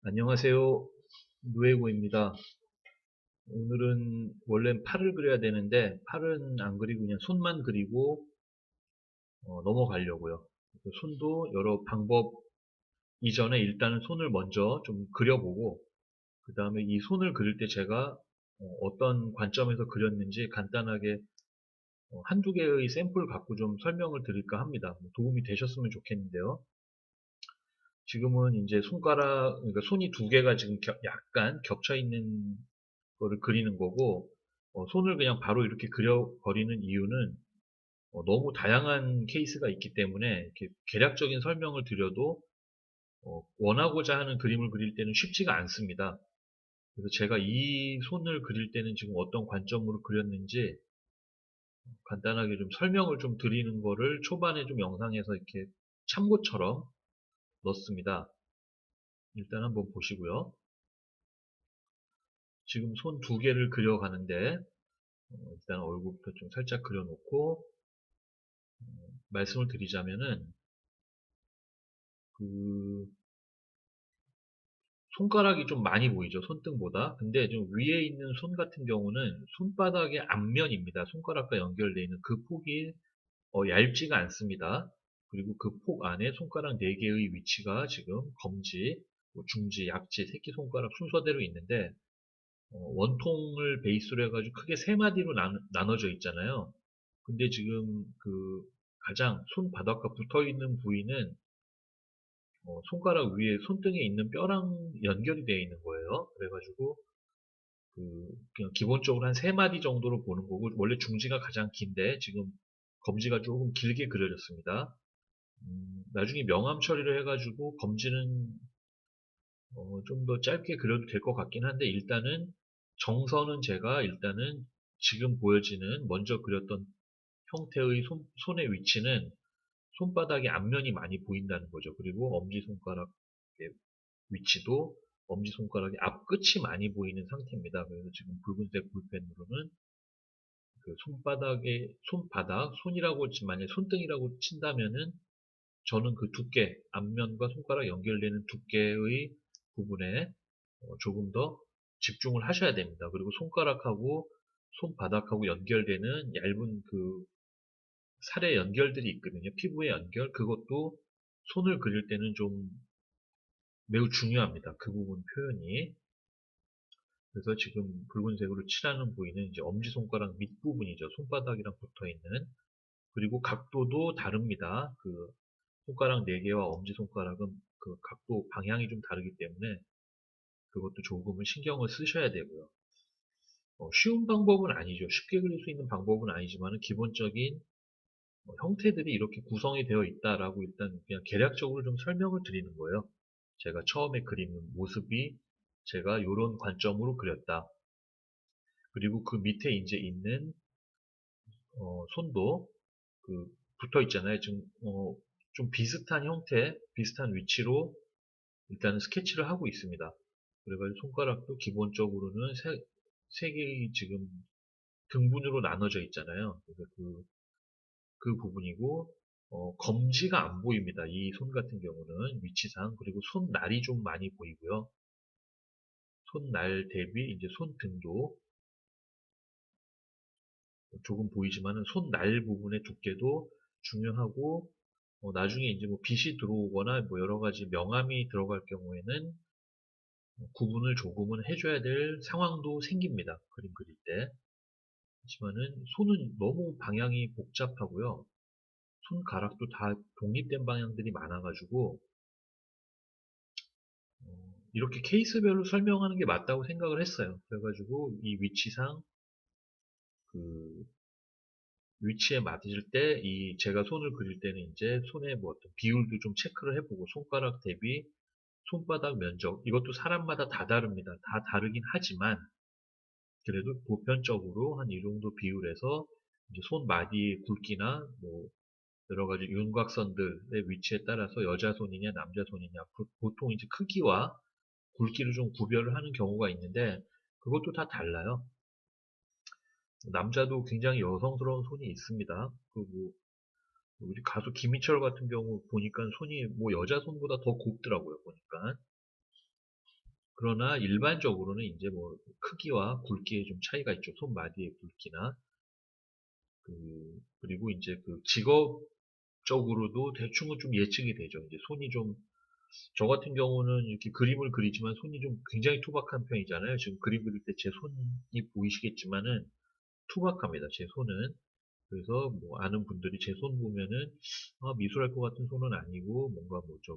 안녕하세요. 누에고입니다. 오늘은 원래는 팔을 그려야 되는데 팔은 안 그리고 그냥 손만 그리고 넘어가려고요. 그래서 손도 여러 방법 이전에 일단은 손을 먼저 좀 그려보고 그 다음에 이 손을 그릴 때 제가 어떤 관점에서 그렸는지 간단하게 한두 개의 샘플 갖고 좀 설명을 드릴까 합니다. 도움이 되셨으면 좋겠는데요. 지금은 이제 손가락, 그러니까 손이 두 개가 지금 약간 겹쳐 있는 거를 그리는 거고, 손을 그냥 바로 이렇게 그려버리는 이유는 너무 다양한 케이스가 있기 때문에 이렇게 개략적인 설명을 드려도 원하고자 하는 그림을 그릴 때는 쉽지가 않습니다. 그래서 제가 이 손을 그릴 때는 지금 어떤 관점으로 그렸는지 간단하게 좀 설명을 좀 드리는 거를 초반에 좀 영상에서 이렇게 참고처럼 넣습니다. 일단 한번 보시고요. 지금 손 두 개를 그려가는데 일단 얼굴부터 좀 살짝 그려놓고 말씀을 드리자면은 그 손가락이 좀 많이 보이죠, 손등보다. 근데 좀 위에 있는 손 같은 경우는 손바닥의 앞면입니다. 손가락과 연결되어 있는 그 폭이 얇지가 않습니다. 그리고 그 폭 안에 손가락 4개의 위치가 지금 검지, 뭐 중지, 약지, 새끼손가락 순서대로 있는데 원통을 베이스로 해가지고 크게 세 마디로 나눠져 있잖아요. 근데 지금 그 가장 손바닥과 붙어 있는 부위는 손가락 위에 손등에 있는 뼈랑 연결이 되어 있는 거예요. 그래가지고 그냥 기본적으로 한 세 마디 정도로 보는 거고 원래 중지가 가장 긴데 지금 검지가 조금 길게 그려졌습니다. 나중에 명암 처리를 해가지고 검지는 좀 더 짧게 그려도 될 것 같긴 한데 일단은 정선은 제가 일단은 지금 보여지는 먼저 그렸던 형태의 손의 위치는 손바닥의 앞면이 많이 보인다는 거죠. 그리고 엄지손가락의 위치도 엄지손가락의 앞끝이 많이 보이는 상태입니다. 그래서 지금 붉은색 볼펜으로는 그 손바닥, 손이라고, 만약에 손등이라고 친다면은 저는 그 두께, 앞면과 손가락 연결되는 두께의 부분에 조금 더 집중을 하셔야 됩니다. 그리고 손가락하고 손바닥하고 연결되는 얇은 그 살의 연결들이 있거든요. 피부의 연결. 그것도 손을 그릴 때는 좀 매우 중요합니다. 그 부분 표현이. 그래서 지금 붉은색으로 칠하는 부위는 이제 엄지손가락 밑부분이죠. 손바닥이랑 붙어 있는. 그리고 각도도 다릅니다. 그 손가락 4개와 엄지손가락은 그 각도 방향이 좀 다르기 때문에 그것도 조금은 신경을 쓰셔야 되고요. 쉬운 방법은 아니죠. 쉽게 그릴 수 있는 방법은 아니지만 기본적인 형태들이 이렇게 구성이 되어 있다라고 일단 그냥 개략적으로 좀 설명을 드리는 거예요. 제가 처음에 그리는 모습이 제가 이런 관점으로 그렸다. 그리고 그 밑에 이제 있는 손도 그 붙어 있잖아요. 좀 비슷한 형태, 비슷한 위치로 일단은 스케치를 하고 있습니다. 그래가지고 손가락도 기본적으로는 세 개의 지금 등분으로 나눠져 있잖아요. 그래서 그 부분이고 검지가 안 보입니다. 이 손 같은 경우는 위치상 그리고 손날이 좀 많이 보이고요. 손날 대비 이제 손등도 조금 보이지만은 손날 부분의 두께도 중요하고 나중에 이제 뭐 빛이 들어오거나 뭐 여러 가지 명암이 들어갈 경우에는 구분을 조금은 해줘야 될 상황도 생깁니다. 그림 그릴 때. 하지만은 손은 너무 방향이 복잡하고요. 손가락도 다 독립된 방향들이 많아가지고 이렇게 케이스별로 설명하는 게 맞다고 생각을 했어요. 그래가지고 이 위치상 그 위치에 맞을 때 이 제가 손을 그릴 때는 이제 손의 뭐 어떤 비율도 좀 체크를 해보고 손가락 대비 손바닥 면적 이것도 사람마다 다 다릅니다. 다 다르긴 하지만 그래도 보편적으로 한 이 정도 비율에서 이제 손마디의 굵기나 뭐 여러 가지 윤곽선들의 위치에 따라서 여자 손이냐 남자 손이냐 보통 이제 크기와 굵기를 좀 구별을 하는 경우가 있는데 그것도 다 달라요. 남자도 굉장히 여성스러운 손이 있습니다. 그리고 우리 가수 김희철 같은 경우 보니까 손이 뭐 여자 손보다 더 곱더라고요. 보니까 그러나 일반적으로는 이제 뭐 크기와 굵기에 좀 차이가 있죠. 손마디의 굵기나 그리고 이제 그 직업적으로도 대충은 좀 예측이 되죠. 이제 손이 좀 저 같은 경우는 이렇게 그림을 그리지만 손이 좀 굉장히 투박한 편이잖아요. 지금 그림 그릴 때 제 손이 보이시겠지만은 투박합니다. 제 손은. 그래서 뭐 아는 분들이 제 손 보면은 아, 미술할 것 같은 손은 아니고 뭔가 뭐 좀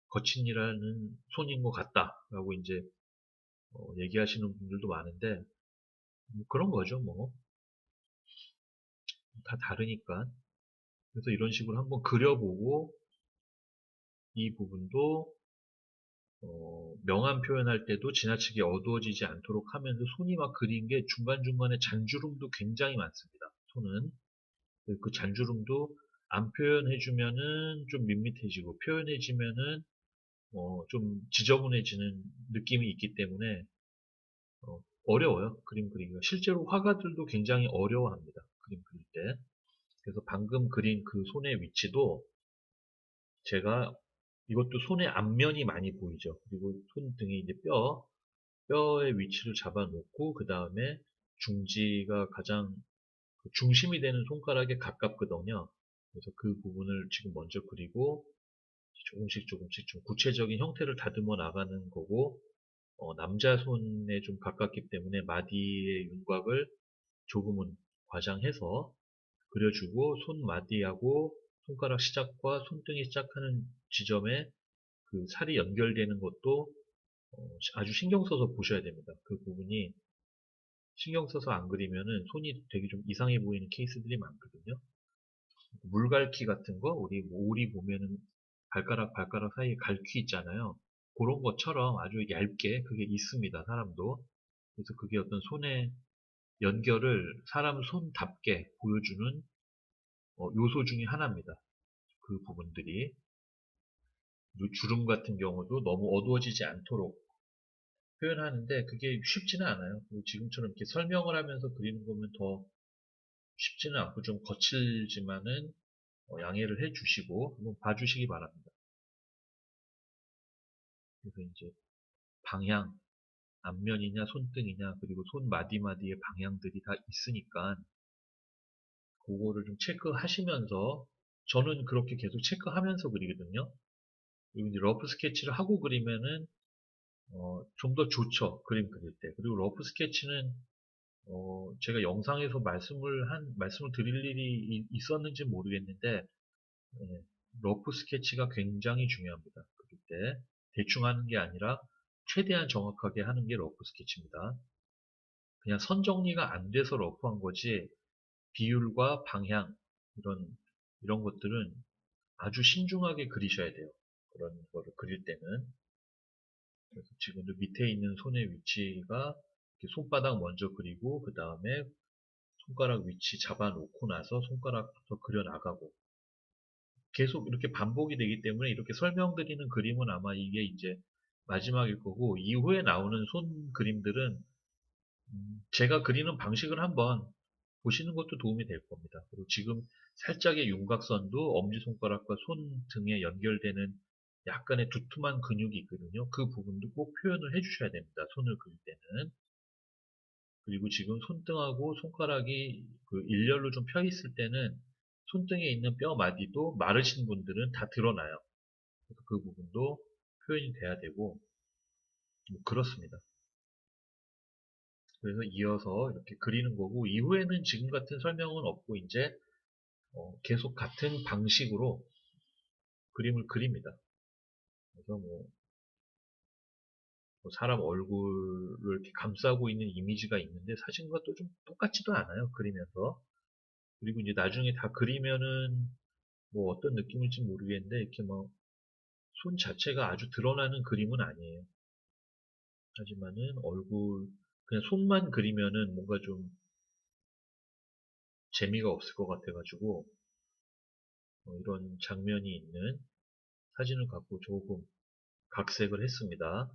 거친 일하는 손인 것 같다라고 이제 얘기하시는 분들도 많은데 뭐 그런 거죠. 뭐 다 다르니까. 그래서 이런 식으로 한번 그려보고 이 부분도 명암 표현할 때도 지나치게 어두워지지 않도록 하면서 손이 막 그린 게 중간중간에 잔주름도 굉장히 많습니다. 손은. 그 잔주름도 안 표현해주면은 좀 밋밋해지고 표현해지면은 좀 지저분해지는 느낌이 있기 때문에 어려워요. 그림 그리기가. 실제로 화가들도 굉장히 어려워합니다. 그림 그릴 때. 그래서 방금 그린 그 손의 위치도 제가 이것도 손의 앞면이 많이 보이죠. 그리고 손등에 이제 뼈의 위치를 잡아놓고 그 다음에 중지가 가장 그 중심이 되는 손가락에 가깝거든요. 그래서 그 부분을 지금 먼저 그리고 조금씩 조금씩 좀 구체적인 형태를 다듬어 나가는 거고 남자 손에 좀 가깝기 때문에 마디의 윤곽을 조금은 과장해서 그려주고 손마디하고 손가락 시작과 손등이 시작하는 지점에 그 살이 연결되는 것도 아주 신경 써서 보셔야 됩니다. 그 부분이 신경 써서 안 그리면은 손이 되게 좀 이상해 보이는 케이스들이 많거든요. 물갈퀴 같은 거, 우리 뭐 오리 보면은 발가락 사이에 갈퀴 있잖아요. 그런 것처럼 아주 얇게 그게 있습니다, 사람도. 그래서 그게 어떤 손의 연결을 사람 손답게 보여주는 요소 중에 하나입니다. 그 부분들이. 그리고 주름 같은 경우도 너무 어두워지지 않도록 표현하는데 그게 쉽지는 않아요. 그리고 지금처럼 이렇게 설명을 하면서 그리는 거면 더 쉽지는 않고 좀 거칠지만은 양해를 해 주시고 한번 봐주시기 바랍니다. 그래서 이제 방향, 앞면이냐 손등이냐 그리고 손 마디마디의 방향들이 다 있으니까 그거를 좀 체크하시면서 저는 그렇게 계속 체크하면서 그리거든요. 그리고 이제 러프 스케치를 하고 그리면은 좀 더 좋죠. 그림 그릴 때. 그리고 러프 스케치는 제가 영상에서 말씀을 드릴 일이 있었는지 모르겠는데 예, 러프 스케치가 굉장히 중요합니다. 그릴 때 대충 하는 게 아니라 최대한 정확하게 하는 게 러프 스케치입니다. 그냥 선 정리가 안 돼서 러프한 거지 비율과 방향 이런 것들은 아주 신중하게 그리셔야 돼요. 그런 거를 그릴 때는. 그래서 지금도 밑에 있는 손의 위치가 이렇게 손바닥 먼저 그리고 그 다음에 손가락 위치 잡아놓고 나서 손가락부터 그려 나가고 계속 이렇게 반복이 되기 때문에 이렇게 설명드리는 그림은 아마 이게 이제 마지막일 거고 이후에 나오는 손 그림들은 제가 그리는 방식을 한번 보시는 것도 도움이 될 겁니다. 그리고 지금 살짝의 윤곽선도 엄지손가락과 손등에 연결되는 약간의 두툼한 근육이 있거든요. 그 부분도 꼭 표현을 해주셔야 됩니다. 손을 그릴 때는. 그리고 지금 손등하고 손가락이 그 일렬로 좀 펴 있을 때는 손등에 있는 뼈 마디도 마르신 분들은 다 드러나요. 그래서 그 부분도 표현이 돼야 되고 뭐 그렇습니다. 그래서 이어서 이렇게 그리는 거고 이후에는 지금 같은 설명은 없고 이제 계속 같은 방식으로 그림을 그립니다. 그래서 뭐 사람 얼굴을 이렇게 감싸고 있는 이미지가 있는데 사진과 또 좀 똑같지도 않아요. 그리면서. 그리고 이제 나중에 다 그리면은 뭐 어떤 느낌일지 모르겠는데 이렇게 뭐 손 자체가 아주 드러나는 그림은 아니에요. 하지만은 얼굴 그냥 손만 그리면은 뭔가 좀 재미가 없을 것 같아가지고 이런 장면이 있는 사진을 갖고 조금 각색을 했습니다.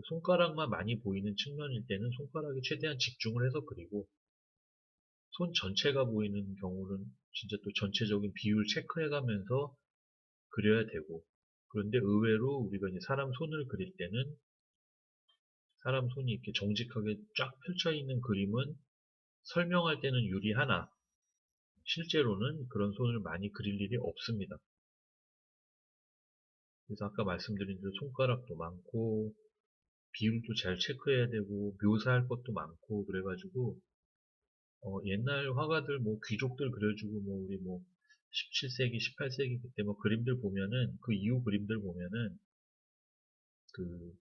손가락만 많이 보이는 측면일 때는 손가락에 최대한 집중을 해서 그리고 손 전체가 보이는 경우는 진짜 또 전체적인 비율 체크해가면서 그려야 되고 그런데 의외로 우리가 이제 사람 손을 그릴 때는 사람 손이 이렇게 정직하게 쫙 펼쳐 있는 그림은 설명할 때는 유리하나 실제로는 그런 손을 많이 그릴 일이 없습니다. 그래서 아까 말씀드린 대로 손가락도 많고 비율도 잘 체크해야 되고 묘사할 것도 많고 그래가지고 옛날 화가들 뭐 귀족들 그려주고 뭐 우리 뭐 17세기, 18세기 그때 뭐 그림들 보면은 그 이후 그림들 보면은 그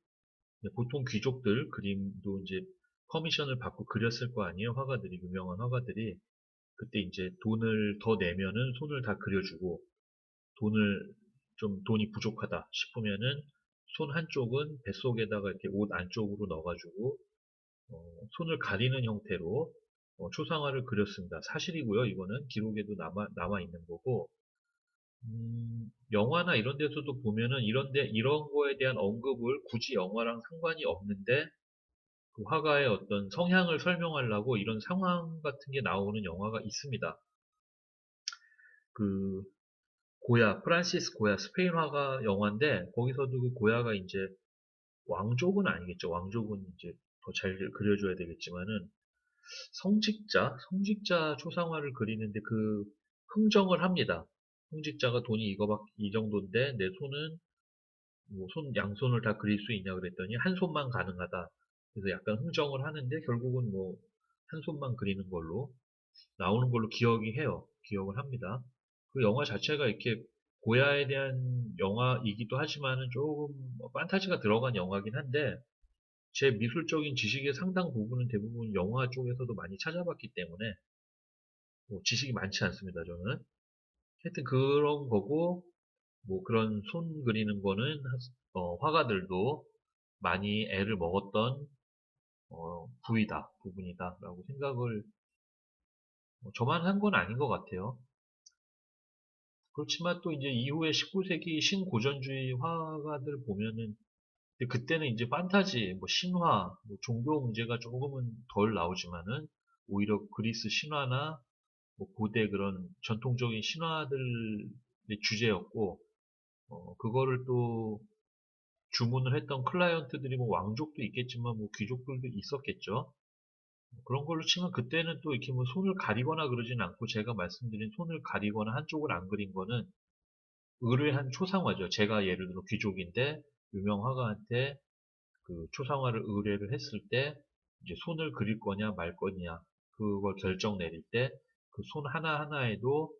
보통 귀족들 그림도 이제 커미션을 받고 그렸을 거 아니에요. 화가들이 유명한 화가들이 그때 이제 돈을 더 내면은 손을 다 그려주고 돈을 좀 돈이 부족하다 싶으면은 손 한쪽은 뱃속에다가 이렇게 옷 안쪽으로 넣어가지고 손을 가리는 형태로 초상화를 그렸습니다. 사실이고요. 이거는 기록에도 남아 있는 거고 영화나 이런 데서도 보면은 이런 거에 대한 언급을 굳이 영화랑 상관이 없는데 그 화가의 어떤 성향을 설명하려고 이런 상황 같은 게 나오는 영화가 있습니다. 그 프란시스 고야 스페인 화가 영화인데 거기서도 그 고야가 이제 왕족은 아니겠죠. 왕족은 이제 더 잘 그려줘야 되겠지만은 성직자 초상화를 그리는데 그 흥정을 합니다. 성직자가 돈이 이 정도인데 내 손은 뭐 양손을 다 그릴 수 있냐 그랬더니 한 손만 가능하다. 그래서 약간 흥정을 하는데 결국은 뭐 한 손만 그리는 걸로 나오는 걸로 기억을 합니다. 그 영화 자체가 이렇게 고야에 대한 영화이기도 하지만은 조금 판타지가 들어간 영화긴 한데 제 미술적인 지식의 상당 부분은 대부분 영화 쪽에서도 많이 찾아봤기 때문에 뭐 지식이 많지 않습니다, 저는. 하여튼 그런 거고 뭐 그런 손 그리는 거는 화가들도 많이 애를 먹었던 부분이다라고 생각을 저만 한 건 아닌 것 같아요. 그렇지만 또 이제 이후에 19세기 신고전주의 화가들 보면은 그때는 이제 판타지, 뭐 신화, 뭐 종교 문제가 조금은 덜 나오지만은 오히려 그리스 신화나 뭐 고대 그런 전통적인 신화들의 주제였고 그거를 또 주문을 했던 클라이언트들이 뭐 왕족도 있겠지만 뭐 귀족들도 있었겠죠. 그런 걸로 치면 그때는 또 이렇게 뭐 손을 가리거나 그러진 않고 제가 말씀드린 손을 가리거나 한쪽을 안 그린 거는 의뢰한 초상화죠. 제가 예를 들어 귀족인데 유명 화가한테 그 초상화를 의뢰를 했을 때 이제 손을 그릴 거냐 말 거냐 그걸 결정 내릴 때 그 손 하나하나에도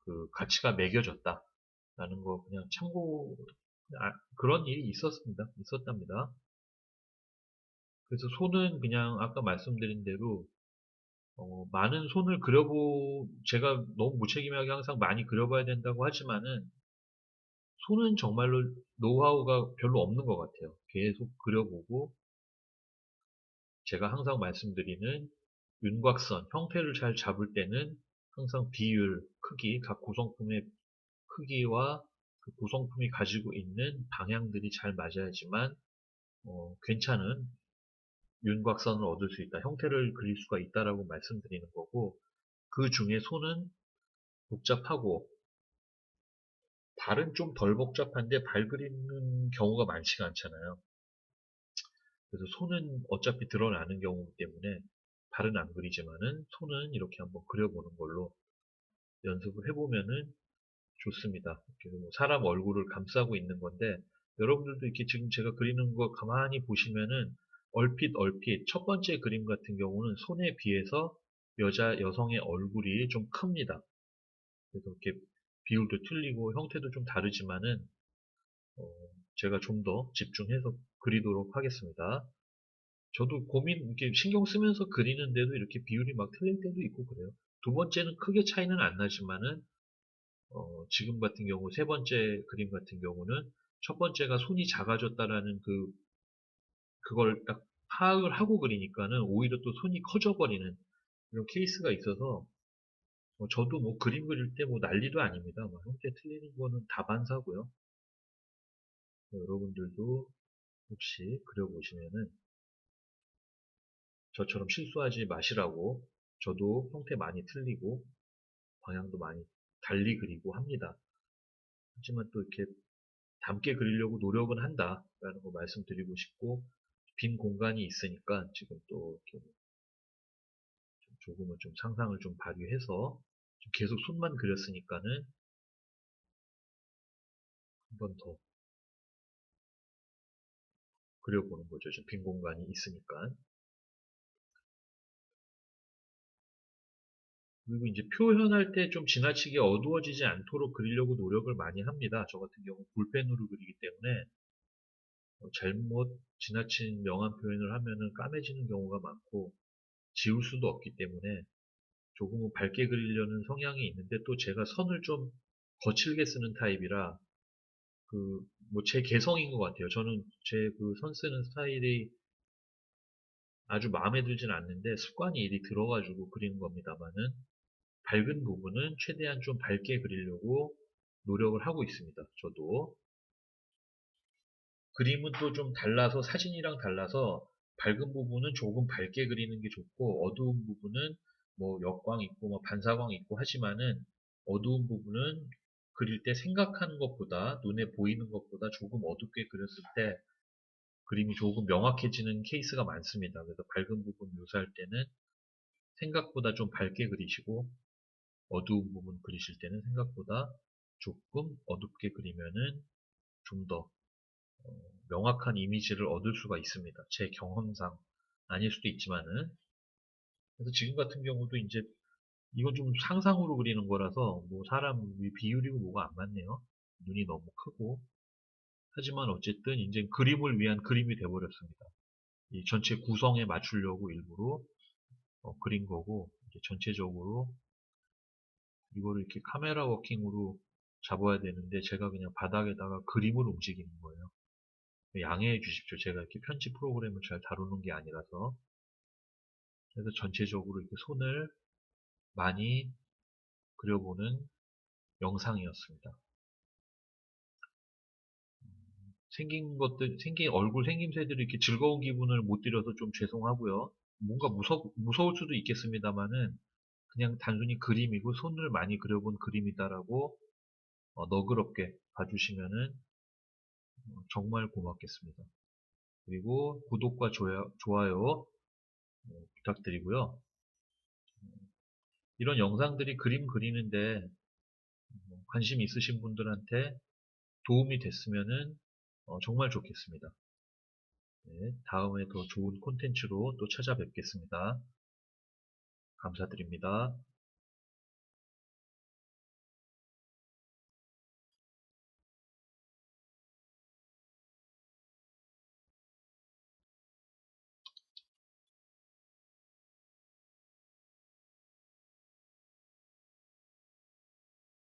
그 가치가 매겨졌다라는 거 그냥 참고 그런 일이 있었답니다. 그래서 손은 그냥 아까 말씀드린 대로 많은 손을 제가 너무 무책임하게 항상 많이 그려봐야 된다고 하지만은 손은 정말로 노하우가 별로 없는 것 같아요. 계속 그려보고 제가 항상 말씀드리는 윤곽선, 형태를 잘 잡을 때는 항상 비율, 크기, 각 구성품의 크기와 그 구성품이 가지고 있는 방향들이 잘 맞아야지만 괜찮은 윤곽선을 얻을 수 있다, 형태를 그릴 수가 있다라고 말씀드리는 거고 그 중에 손은 복잡하고 발은 좀 덜 복잡한데 발 그리는 경우가 많지가 않잖아요. 그래서 손은 어차피 드러나는 경우이기 때문에 발은 안 그리지만은 손은 이렇게 한번 그려보는 걸로 연습을 해보면은 좋습니다. 이렇게 뭐 사람 얼굴을 감싸고 있는 건데 여러분들도 이렇게 지금 제가 그리는 거 가만히 보시면은 얼핏 첫 번째 그림 같은 경우는 손에 비해서 여성의 얼굴이 좀 큽니다. 그래서 이렇게 비율도 틀리고 형태도 좀 다르지만은 어, 제가 좀 더 집중해서 그리도록 하겠습니다. 저도 이렇게 신경 쓰면서 그리는데도 이렇게 비율이 막 틀릴 때도 있고 그래요. 두 번째는 크게 차이는 안 나지만은, 지금 같은 경우 세 번째 그림 같은 경우는 첫 번째가 손이 작아졌다라는 그걸 딱 파악을 하고 그리니까는 오히려 또 손이 커져 버리는 이런 케이스가 있어서, 저도 뭐 그림 그릴 때 뭐 난리도 아닙니다. 뭐 형태 틀리는 거는 다반사고요. 여러분들도 혹시 그려보시면은 저처럼 실수하지 마시라고 저도 형태 많이 틀리고 방향도 많이 달리 그리고 합니다. 하지만 또 이렇게 닮게 그리려고 노력은 한다라는 거 말씀드리고 싶고, 빈 공간이 있으니까 지금 또 이렇게 조금은 좀 상상을 좀 발휘해서 좀 계속 손만 그렸으니까는 한 번 더 그려보는 거죠. 좀 빈 공간이 있으니까. 그리고 이제 표현할 때 좀 지나치게 어두워지지 않도록 그리려고 노력을 많이 합니다. 저 같은 경우 볼펜으로 그리기 때문에 잘못 지나친 명암 표현을 하면은 까매지는 경우가 많고 지울 수도 없기 때문에 조금은 밝게 그리려는 성향이 있는데, 또 제가 선을 좀 거칠게 쓰는 타입이라 그 뭐 제 개성인 것 같아요. 저는 제 그 선 쓰는 스타일이 아주 마음에 들진 않는데 습관이 일이 들어가지고 그리는 겁니다만은, 밝은 부분은 최대한 좀 밝게 그리려고 노력을 하고 있습니다. 저도. 그림은 또 좀 달라서, 사진이랑 달라서 밝은 부분은 조금 밝게 그리는 게 좋고, 어두운 부분은 뭐 역광 있고 뭐 반사광 있고 하지만은, 어두운 부분은 그릴 때 생각하는 것보다, 눈에 보이는 것보다 조금 어둡게 그렸을 때 그림이 조금 명확해지는 케이스가 많습니다. 그래서 밝은 부분 묘사할 때는 생각보다 좀 밝게 그리시고, 어두운 부분 그리실 때는 생각보다 조금 어둡게 그리면은 좀 더 명확한 이미지를 얻을 수가 있습니다. 제 경험상. 아닐 수도 있지만은. 그래서 지금 같은 경우도 이제 이건 좀 상상으로 그리는 거라서 뭐 사람 비율이고 뭐가 안 맞네요. 눈이 너무 크고. 하지만 어쨌든 이제 그림을 위한 그림이 돼버렸습니다. 이 전체 구성에 맞추려고 일부러 그린 거고, 이제 전체적으로 이거를 이렇게 카메라 워킹으로 잡아야 되는데 제가 그냥 바닥에다가 그림을 움직이는 거예요. 양해해 주십시오. 제가 이렇게 편집 프로그램을 잘 다루는 게 아니라서. 그래서 전체적으로 이렇게 손을 많이 그려보는 영상이었습니다. 생긴 얼굴 생김새들이 이렇게 즐거운 기분을 못 드려서 좀 죄송하고요. 뭔가 무서울 수도 있겠습니다만은, 그냥 단순히 그림이고 손을 많이 그려본 그림이다라고 너그럽게 봐주시면은 정말 고맙겠습니다. 그리고 구독과 좋아요 부탁드리고요. 이런 영상들이 그림 그리는데 관심 있으신 분들한테 도움이 됐으면은 정말 좋겠습니다. 네, 다음에 더 좋은 콘텐츠로 또 찾아뵙겠습니다. 감사드립니다.